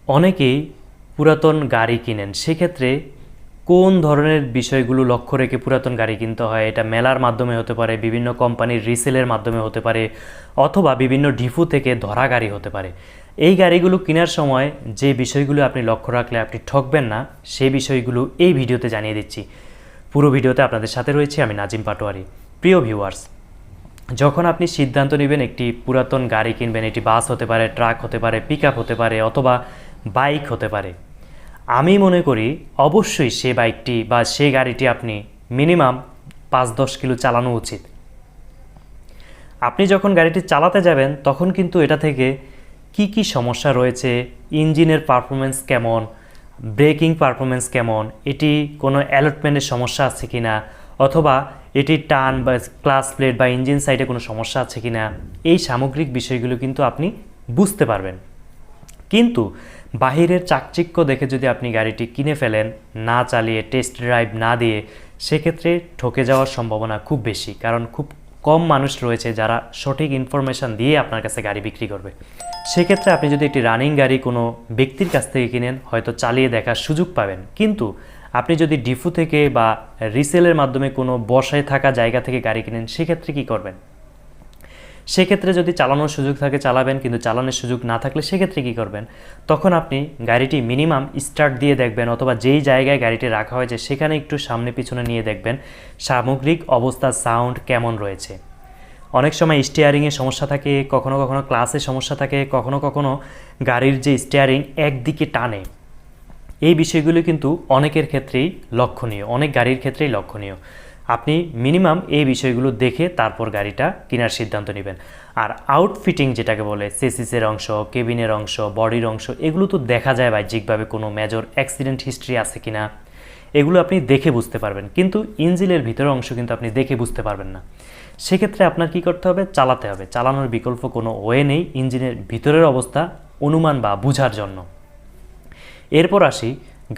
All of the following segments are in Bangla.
অনেকেই পুরাতন গাড়ি কিনেন, সেক্ষেত্রে কোন ধরনের বিষয়গুলো লক্ষ্য রেখে পুরাতন গাড়ি কিনতে হয়? এটা মেলার মাধ্যমে হতে পারে, বিভিন্ন কোম্পানির রিসেলের মাধ্যমে হতে পারে, অথবা বিভিন্ন ডিপো থেকে ধরা গাড়ি হতে পারে। এই গাড়িগুলো কেনার সময় যে বিষয়গুলো আপনি লক্ষ্য রাখলে আপনি ঠকবেন না, সেই বিষয়গুলো এই ভিডিওতে জানিয়ে দিচ্ছি। পুরো ভিডিওতে আপনাদের সাথে রয়েছে আমি নাজিম পাটোয়ারি। প্রিয় ভিউয়ার্স, যখন আপনি সিদ্ধান্ত নেবেন একটি পুরাতন গাড়ি কিনবেন, এটি বাস হতে পারে, ট্রাক হতে পারে, পিকআপ হতে পারে, অথবা বাইক হতে পারে, আমি মনে করি অবশ্যই সে বাইকটি বা সেই গাড়িটি আপনি মিনিমাম 5-10 কিলো চালানো উচিত। আপনি যখন গাড়িটি চালাতে যাবেন তখন কিন্তু এটা থেকে কি কি সমস্যা রয়েছে, ইঞ্জিনের পারফরমেন্স কেমন, ব্রেকিং পারফরমেন্স কেমন, এটি কোনো অ্যালটমেন্টের সমস্যা আছে কি না, অথবা এটি টার্ন বা ক্লাচ প্লেট বা ইঞ্জিন সাইডে কোনো সমস্যা আছে কি না, এই সামগ্রিক বিষয়গুলো কিন্তু আপনি বুঝতে পারবেন। কিন্তু বাহিরের চাকচিক্য দেখে যদি আপনি গাড়িটি কিনে ফেলেন, না চালিয়ে, টেস্ট ড্রাইভ না দিয়ে, সেক্ষেত্রে ঠকে যাওয়ার সম্ভাবনা খুব বেশি। কারণ খুব কম মানুষ রয়েছে যারা সঠিক ইনফরমেশান দিয়ে আপনার কাছে গাড়ি বিক্রি করবে। সেক্ষেত্রে আপনি যদি একটি রানিং গাড়ি কোনো ব্যক্তির কাছ থেকে কিনেন, হয়তো চালিয়ে দেখার সুযোগ পাবেন। কিন্তু আপনি যদি ডিপো থেকে বা রিসেলের মাধ্যমে কোনো বসায় থাকা জায়গা থেকে গাড়ি কিনেন, সেক্ষেত্রে কী করবেন? সেক্ষেত্রে যদি চালানোর সুযোগ থাকে চালাবেন, কিন্তু চালানোর সুযোগ না থাকলে সেক্ষেত্রে কী করবেন? তখন আপনি গাড়িটি মিনিমাম স্টার্ট দিয়ে দেখবেন, অথবা যেই জায়গায় গাড়িটি রাখা হয়েছে সেখানে একটু সামনে পিছনে নিয়ে দেখবেন সামগ্রিক অবস্থা, সাউন্ড কেমন রয়েছে। অনেক সময় স্টিয়ারিংয়ে সমস্যা থাকে, কখনো কখনো ক্লাসে সমস্যা থাকে, কখনো কখনো গাড়ির যে স্টিয়ারিং একদিকে টানে। এই বিষয়গুলো কিন্তু অনেকের ক্ষেত্রেই লক্ষণীয়, অনেক গাড়ির ক্ষেত্রেই লক্ষণীয়। আপনি মিনিমাম এই বিষয়গুলো দেখে তারপর গাড়িটা কেনার সিদ্ধান্ত নেবেন। আর আউটফিটিং যেটাকে বলে, চেসিসের অংশ, কেবিনের অংশ, বডির অংশ, এগুলো তো দেখা যায় বাহ্যিকভাবে কোনো মেজর অ্যাক্সিডেন্ট হিস্ট্রি আছে কি না, এগুলো আপনি দেখে বুঝতে পারবেন। কিন্তু ইঞ্জিনের ভিতরের অংশ কিন্তু আপনি দেখে বুঝতে পারবেন না। সেক্ষেত্রে আপনার কি করতে হবে? চালাতে হবে। চালানোর বিকল্প কোনো ওয়ে নেই ইঞ্জিনের ভিতরের অবস্থা অনুমান বা বোঝার জন্য। এরপর আসি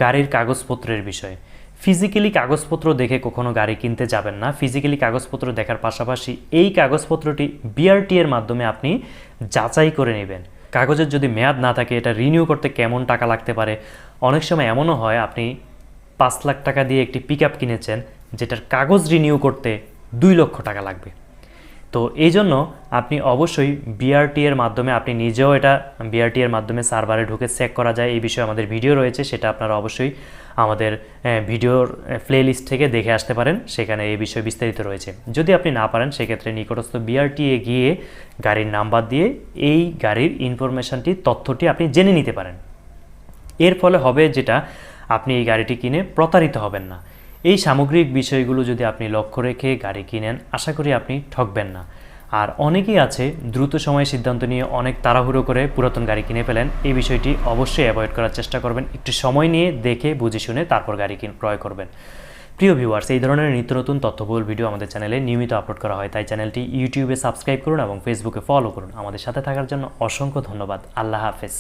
গাড়ির কাগজপত্রের বিষয়ে। ফিজিক্যালি কাগজপত্র দেখে কখনো গাড়ি কিনতে যাবেন না। ফিজিক্যালি কাগজপত্র দেখার পাশাপাশি এই কাগজপত্রটি বিআরটি এর মাধ্যমে আপনি যাচাই করে নেবেন। কাগজের যদি মেয়াদ না থাকে, এটা রিনিউ করতে কেমন টাকা লাগতে পারে। অনেক সময় এমনও হয় আপনি 5 লাখ টাকা দিয়ে একটি পিকআপ কিনেছেন, যেটার কাগজ রিনিউ করতে 2 লক্ষ টাকা লাগবে। তো এই জন্য আপনি অবশ্যই বিআরটি এর মাধ্যমে, আপনি নিজেও এটা বিআরটি এর মাধ্যমে সার্ভারে ঢুকে চেক করা যায়। এই বিষয়ে আমাদের ভিডিও রয়েছে, সেটা আপনারা অবশ্যই আমাদের ভিডিওর প্লেলিস্ট থেকে দেখে আসতে পারেন, সেখানে এই বিষয়ে বিস্তারিত রয়েছে। যদি আপনি না পারেন, সেক্ষেত্রে নিকটস্থ বিআরটি এ গিয়ে গাড়ির নাম্বার দিয়ে এই গাড়ির ইনফরমেশানটি, তথ্যটি আপনি জেনে নিতে পারেন। এর ফলে হবে যেটা, আপনি এই গাড়িটি কিনে প্রতারিত হবেন না। এই সামগ্রিক বিষয়গুলো যদি আপনি লক্ষ্য রেখে গাড়ি কিনেন, আশা করি আপনি ঠকবেন না। আর অনেকেই আছে দ্রুত সময়ে সিদ্ধান্ত নিয়ে অনেক তাড়াহুড়ো করে পুরাতন গাড়ি কিনে ফেলেন। এই বিষয়টি অবশ্যই অ্যাভয়েড করার চেষ্টা করবেন। একটু সময় নিয়ে দেখে বুঝে শুনে তারপর গাড়ি ক্রয় করবেন। প্রিয় ভিউয়ার্স, এই ধরনের নিত্য নতুন তথ্যবহুল ভিডিও আমাদের চ্যানেলে নিয়মিত আপলোড করা হয়, তাই চ্যানেলটি ইউটিউবে সাবস্ক্রাইব করুন এবং ফেসবুকে ফলো করুন। আমাদের সাথে থাকার জন্য অসংখ্য ধন্যবাদ। আল্লাহ হাফেজ।